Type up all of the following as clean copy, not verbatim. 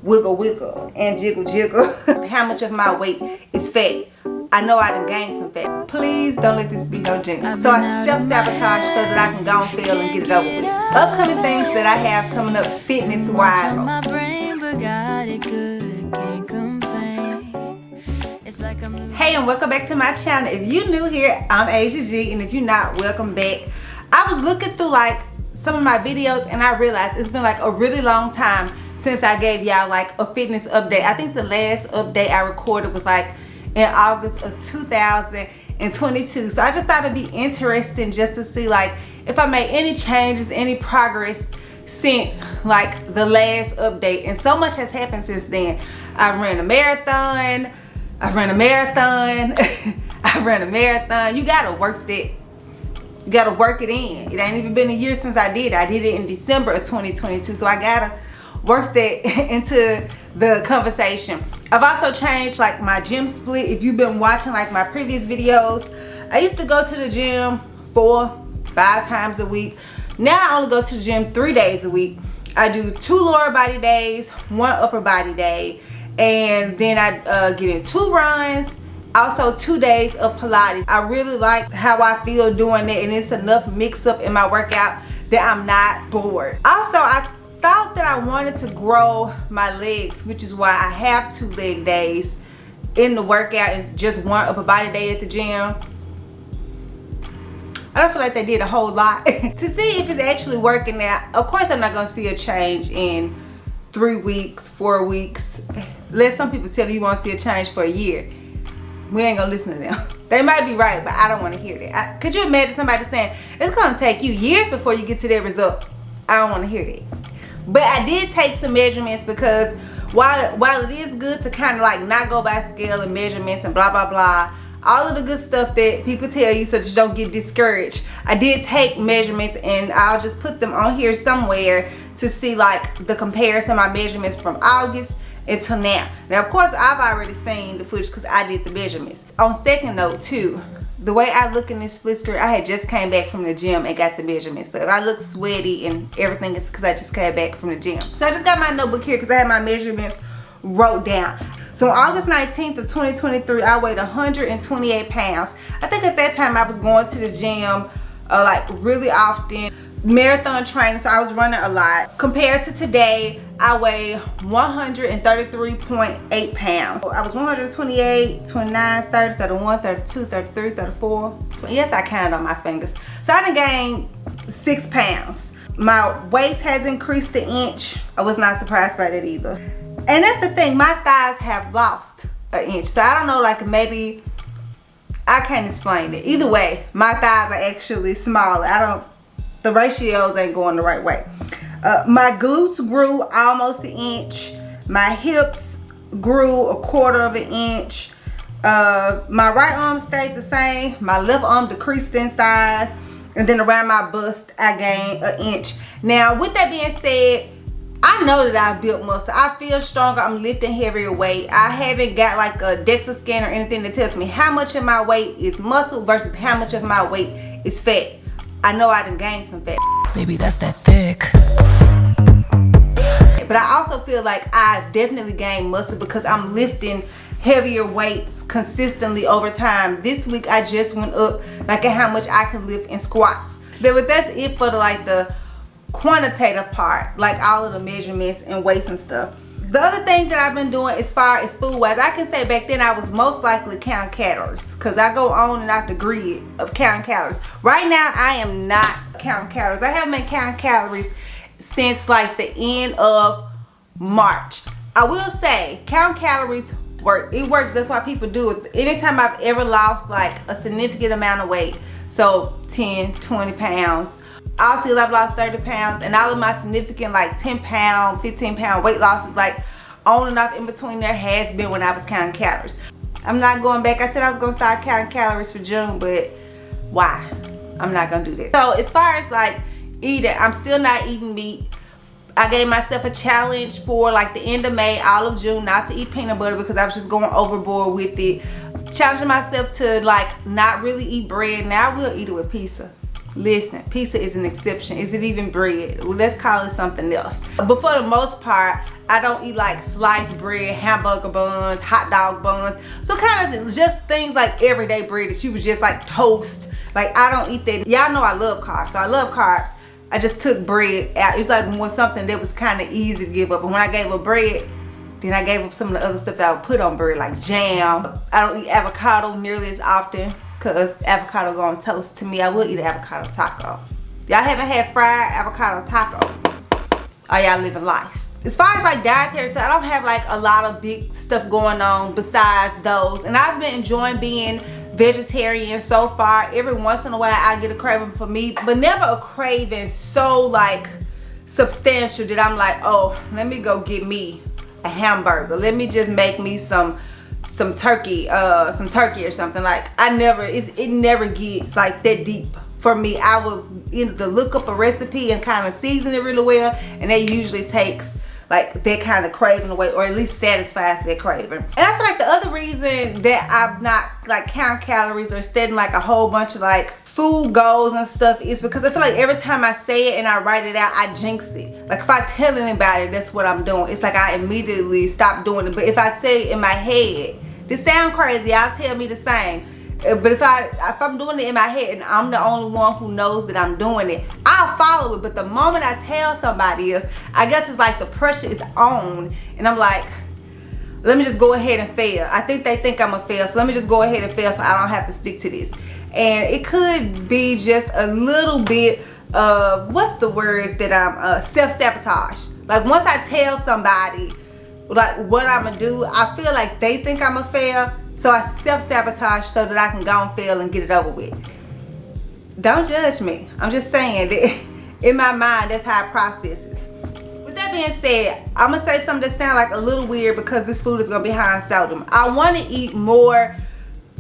wiggle wiggle and jiggle jiggle how much of my weight is fat. I know I done gained some fat. Please don't let this be no jinx. So I self-sabotage so that I can go and fail and get it over with. Upcoming things that I have coming up fitness-wise. Hey, and welcome back to my channel. If you're new here, I'm Asia G, and if you're not, welcome back. I was looking through like some of my videos and I realized it's been like a really long time since I gave y'all like a fitness update. I think the last update I recorded was like in August of 2022. So I just thought it'd be interesting just to see like if I made any changes, any progress since like the last update. And so much has happened since then. I ran a marathon. I ran a marathon. You gotta work that. You gotta work it in. It ain't even been a year since I did it. I did it in December of 2022. So I gotta work that into the conversation. I've also changed like my gym split. If you've been watching like my previous videos, I used to go to the gym 4-5 times a week. Now I only go to the gym 3 days a week. I do 2 lower body days, 1 upper body day, and then I get in 2 runs, also 2 days of Pilates. I really like how I feel doing that, and it's enough mix up in my workout that I'm not bored. Also, I thought that I wanted to grow my legs, which is why I have 2 leg days in the workout and just 1 upper body day at the gym. I don't feel like they did a whole lot to see if it's actually working now. Of course, I'm not gonna see a change in 3 weeks, 4 weeks. Let some people tell you want to see a change for a year. We ain't gonna listen to them. They might be right, but I don't want to hear that. Could you imagine somebody saying it's gonna take you years before you get to that result? I don't want to hear that. But I did take some measurements because while it is good to kind of like not go by scale and measurements and blah blah blah, all of the good stuff that people tell you so that you don't get discouraged, I did take measurements, and I'll just put them on here somewhere to see like the comparison of my measurements from August until now. Now of course I've already seen the footage because I did the measurements. On second note too, the way I look in this split skirt, I had just came back from the gym and got the measurements. So if I look sweaty and everything, it's because I just came back from the gym. So I just got my notebook here because I had my measurements wrote down. So on August 19th of 2023, I weighed 128 pounds. I think at that time I was going to the gym like really often, marathon training, so I was running a lot. Compared to today, I weigh 133.8 pounds. I was 128, 29, 30, 31, 32, 33, 34. Yes, I counted on my fingers. So I done gained 6 pounds. My waist has increased an inch. I was not surprised by that either. And that's the thing, my thighs have lost an inch. So I don't know, like maybe, I can't explain it. Either way, my thighs are actually smaller. The ratios ain't going the right way. My glutes grew almost an inch. My hips grew 1/4 of an inch. My right arm stayed the same. My left arm decreased in size. And then around my bust, I gained an inch. Now, with that being said, I know that I've built muscle. I feel stronger. I'm lifting heavier weight. I haven't got like a DEXA scan or anything that tells me how much of my weight is muscle versus how much of my weight is fat. I know I done gained some fat. Baby, that's that thick. But I also feel like I definitely gained muscle because I'm lifting heavier weights consistently over time. This week I just went up like at how much I can lift in squats. But that's it for the quantitative part, like all of the measurements and weights and stuff. The other thing that I've been doing as far as food wise, I can say back then I was most likely counting calories because I go on and off the grid of counting calories. Right now I am not counting calories. I haven't been counting calories since like the end of March. I will say counting calories work. It works. That's why people do it. Anytime I've ever lost like a significant amount of weight, so 10, 20 pounds, obviously I've lost 30 pounds, and all of my significant like 10 pound, 15 pound weight losses like on and off in between there has been when I was counting calories. I'm not going back. I said I was going to start counting calories for June, but why? I'm not going to do that. So as far as like eating, I'm still not eating meat. I gave myself a challenge for like the end of May, all of June, not to eat peanut butter because I was just going overboard with it. Challenging myself to like not really eat bread. Now I will eat it with pizza. Listen, pizza is an exception. Is it even bread? Well, let's call it something else. But for the most part, I don't eat like sliced bread, hamburger buns, hot dog buns. So kind of just things like everyday bread that you would just like toast. Like I don't eat that. Y'all know I love carbs, so I love carbs. I just took bread out. It was like more something that was kind of easy to give up. And when I gave up bread, then I gave up some of the other stuff that I would put on bread, like jam. I don't eat avocado nearly as often because avocado go on toast. To me, I will eat an avocado taco. Y'all haven't had fried avocado tacos? Are y'all living life? As far as like dietary stuff, I don't have like a lot of big stuff going on besides those. And I've been enjoying being vegetarian so far. Every once in a while I get a craving for meat, but never a craving so like substantial that I'm like, oh, let me go get me a hamburger. Let me just make me some turkey or something. Like it never gets like that deep for me. I will either look up a recipe and kind of season it really well, and that usually takes like that kind of craving away, or at least satisfies that craving. And I feel like the other reason that I'm not like counting calories or setting like a whole bunch of like food goals and stuff is because I feel like every time I say it and I write it out, I jinx it. Like if I tell anybody that's what I'm doing, it's like I immediately stop doing it. But if I say it in my head, this sound crazy, y'all tell me the same. But if I'm doing it in my head and I'm the only one who knows that I'm doing it, I'll follow it. But the moment I tell somebody else, I guess it's like the pressure is on, and I'm like, let me just go ahead and fail. I think they think I'm a fail, so let me just go ahead and fail so I don't have to stick to this. And it could be just a little bit of, what's the word that I'm, self-sabotage. Like once I tell somebody like what I'm gonna do, I feel like they think I'm a fail. So I self-sabotage so that I can go and fail and get it over with. Don't judge me. I'm just saying that in my mind, that's how I process it. With that being said, I'm going to say something that sounds like a little weird because this food is going to be high in sodium. I want to eat more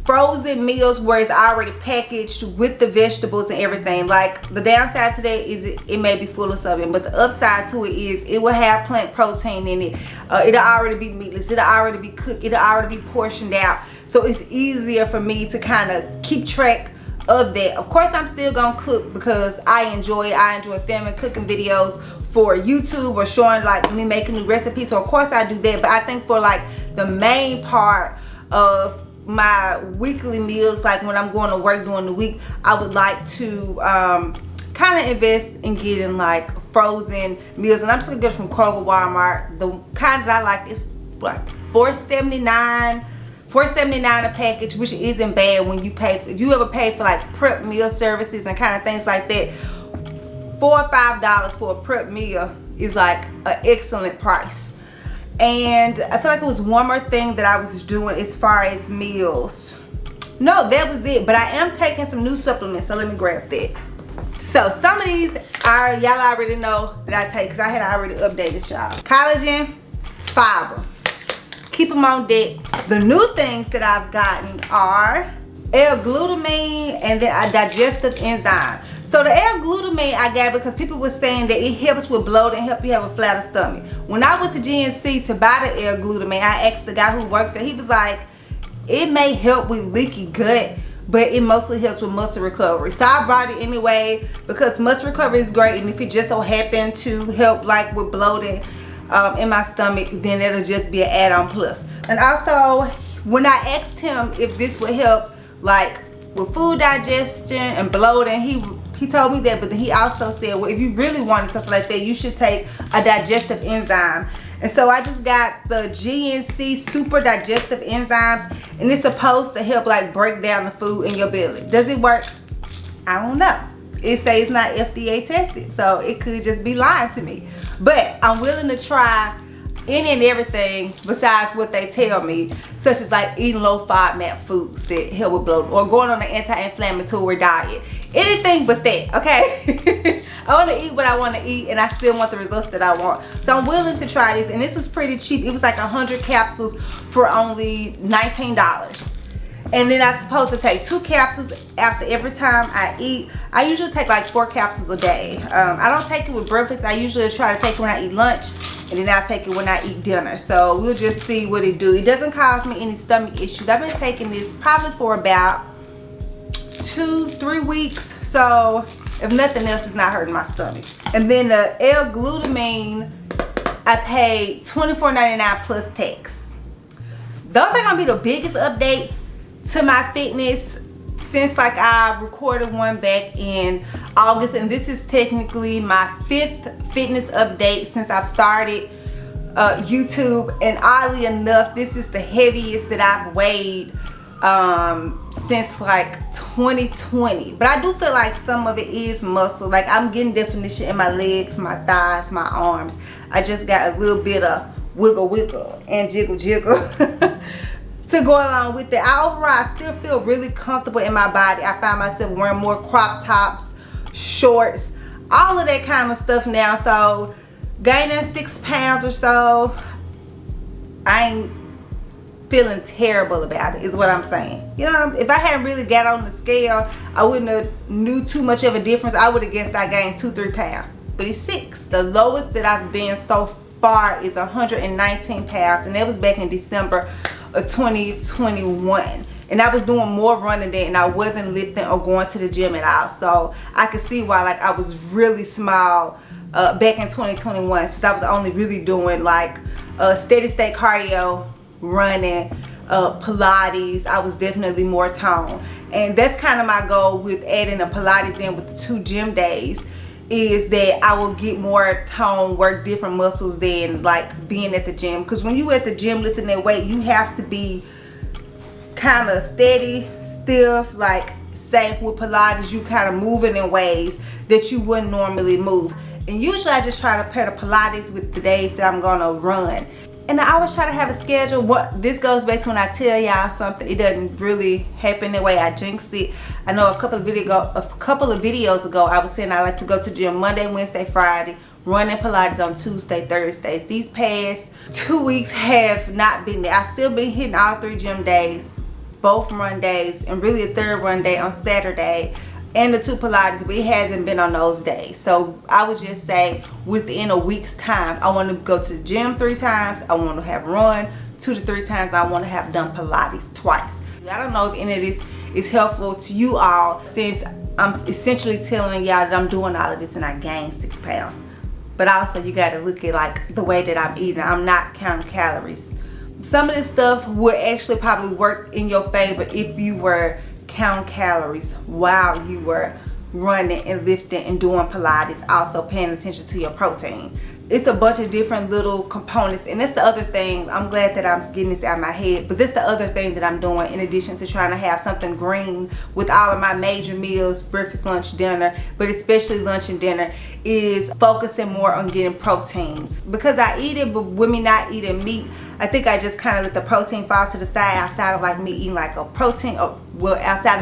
frozen meals where it's already packaged with the vegetables and everything. Like the downside to that is it may be full of sodium, but the upside to it is it will have plant protein in it. It'll already be meatless, it'll already be cooked, it'll already be portioned out, so it's easier for me to kind of keep track of that. Of course I'm still gonna cook because I enjoy filming cooking videos for YouTube or showing like me making new recipes, so of course I do that. But I think for like the main part of my weekly meals, like when I'm going to work during the week, I would like to kind of invest in getting like frozen meals. And I'm just gonna get it from Kroger, Walmart. The kind that I like is like $4.79 a package, which isn't bad when you pay. If you ever pay for like prep meal services and kind of things like that, $4 or $5 for a prep meal is like an excellent price. And I feel like it was one more thing that I was doing as far as meals. No, that was it. But I am taking some new supplements, so let me grab that. So some of these are, y'all already know that I take because I had already updated y'all. Collagen, fiber. Keep them on deck. The new things that I've gotten are L-glutamine and then a digestive enzyme. So the L-glutamine I got because people were saying that it helps with bloating and help you have a flatter stomach. When I went to GNC to buy the L-glutamine, I asked the guy who worked there. He was like, it may help with leaky gut, but it mostly helps with muscle recovery. So I brought it anyway because muscle recovery is great, and if it just so happened to help like with bloating in my stomach, then it'll just be an add-on plus. And also, when I asked him if this would help like with food digestion and bloating, he told me that, but then he also said, well, if you really wanted something like that, you should take a digestive enzyme. And so I just got the GNC Super Digestive Enzymes, and it's supposed to help like break down the food in your belly. Does it work? I don't know. It says it's not FDA tested, so it could just be lying to me. But I'm willing to try any and everything besides what they tell me, such as like eating low FODMAP foods that help with bloating or going on an anti-inflammatory diet. Anything but that, okay? I want to eat what I want to eat, and I still want the results that I want. So I'm willing to try this, and this was pretty cheap. It was like 100 capsules for only $19. And then I'm supposed to take 2 capsules after every time I eat. I usually take like 4 capsules a day. I don't take it with breakfast. I usually try to take it when I eat lunch, and then I take it when I eat dinner. So we'll just see what it do. It doesn't cause me any stomach issues. I've been taking this probably for about 2-3 weeks. So If nothing else, it's not hurting my stomach. And then the L-glutamine, I paid $24.99 plus tax. Those are gonna be the biggest updates to my fitness since like I recorded one back in August, and this is technically my 5th fitness update since I've started YouTube. And oddly enough, this is the heaviest that I've weighed since like 2020. But I do feel like some of it is muscle. Like I'm getting definition in my legs, my thighs, my arms. I just got a little bit of wiggle and jiggle to go along with it. Overall, I still feel really comfortable in my body. I find myself wearing more crop tops, shorts, all of that kind of stuff now. So gaining 6 pounds or so, I ain't feeling terrible about it, is what I'm saying. You know, if I hadn't really got on the scale, I wouldn't have knew too much of a difference. I would have guessed I gained 2-3 pounds, but it's 6. The lowest that I've been so far is 119 pounds, and that was back in December of 2021. And I was doing more running then, and I wasn't lifting or going to the gym at all. So I could see why like I was really small back in 2021, since I was only really doing like steady state cardio, running, Pilates. I was definitely more toned, and that's kind of my goal with adding a Pilates in with the 2 gym days, is that I will get more tone, work different muscles than like being at the gym. Because when you at the gym lifting that weight, you have to be kind of steady, stiff. Like say with Pilates, you kind of moving in ways that you wouldn't normally move. And usually I just try to pair the Pilates with the days that I'm gonna run. And I always try to have a schedule. What this goes back to when I tell y'all something, it doesn't really happen the way I jinx it. I know a couple of videos ago, I was saying I like to go to the gym Monday, Wednesday, Friday, running Pilates on Tuesday, Thursdays. These past 2 weeks have not been there. I still been hitting all 3 gym days, both run days, and really a 3rd run day on Saturday, and the 2 Pilates, but it hasn't been on those days. So I would just say within a week's time, I want to go to the gym 3 times. I want to have run 2 to 3 times. I want to have done Pilates twice. I don't know if any of this is helpful to you all, since I'm essentially telling y'all that I'm doing all of this and I gained 6 pounds. But also you got to look at like the way that I'm eating. I'm not counting calories. Some of this stuff would actually probably work in your favor if you were count calories while you were running and lifting and doing Pilates, also paying attention to your protein. It's a bunch of different little components, and that's the other thing. I'm glad that I'm getting this out of my head, but that's the other thing that I'm doing in addition to trying to have something green with all of my major meals, breakfast, lunch, dinner, but especially lunch and dinner, is focusing more on getting protein. Because I eat it, but with me not eating meat, I think I just kind of let the protein fall to the side outside of like me eating like a protein, outside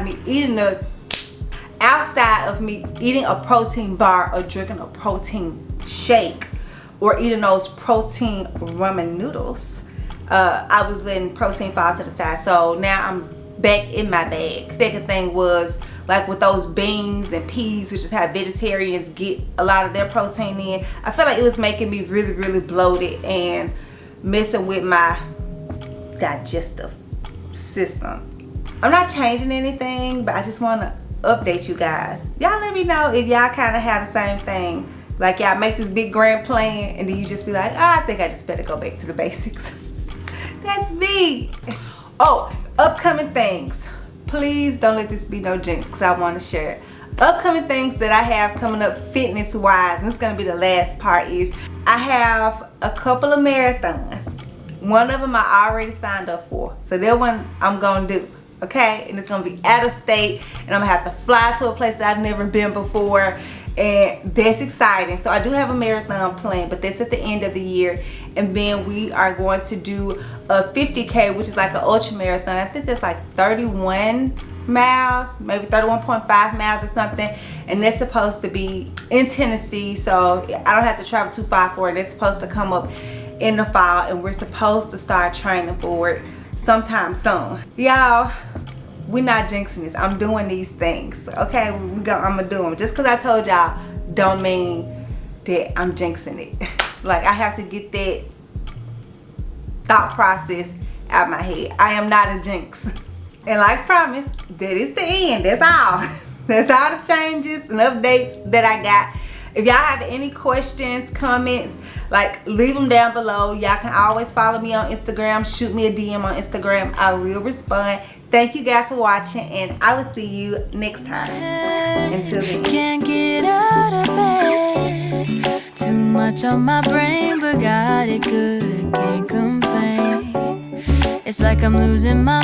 of me eating a protein bar or drinking a protein shake or eating those protein ramen noodles. I was letting protein fall to the side. So now I'm back in my bag. Second thing was like with those beans and peas, which is how vegetarians get a lot of their protein in. I feel like it was making me really, really bloated and messing with my digestive system. I'm not changing anything, but I just want to update you guys. Y'all let me know if y'all kind of have the same thing. Like y'all make this big grand plan and then you just be like, oh, I think I just better go back to the basics. That's me. Oh, upcoming things. Please don't let this be no jinx, because I want to share it. Upcoming things that I have coming up fitness wise, and this is going to be the last part, is I have a couple of marathons. One of them I already signed up for, so that one I'm going to do. Okay, and it's gonna be out of state, and I'm gonna have to fly to a place that I've never been before, and that's exciting. So I do have a marathon planned, but that's at the end of the year. And then we are going to do a 50K, which is like an ultra marathon. I think that's like 31 miles, maybe 31.5 miles or something, and that's supposed to be in Tennessee, so I don't have to travel too far for it. It's supposed to come up in the fall, and we're supposed to start training for it sometime soon. Y'all, we're not jinxing this. I'm doing these things, okay? I'm gonna do them. Just because I told y'all don't mean that I'm jinxing it. Like, I have to get that thought process out of my head. I am not a jinx. And like promised, that is the end. That's all. That's all the changes and updates that I got. If y'all have any questions, comments, like leave them down below. Y'all can always follow me on Instagram. Shoot me a DM on Instagram. I will respond. Thank you guys for watching, and I will see you next time. Until then. Can't get out of bed. Too much on my brain, but got it good. Can't complain. It's like I'm losing my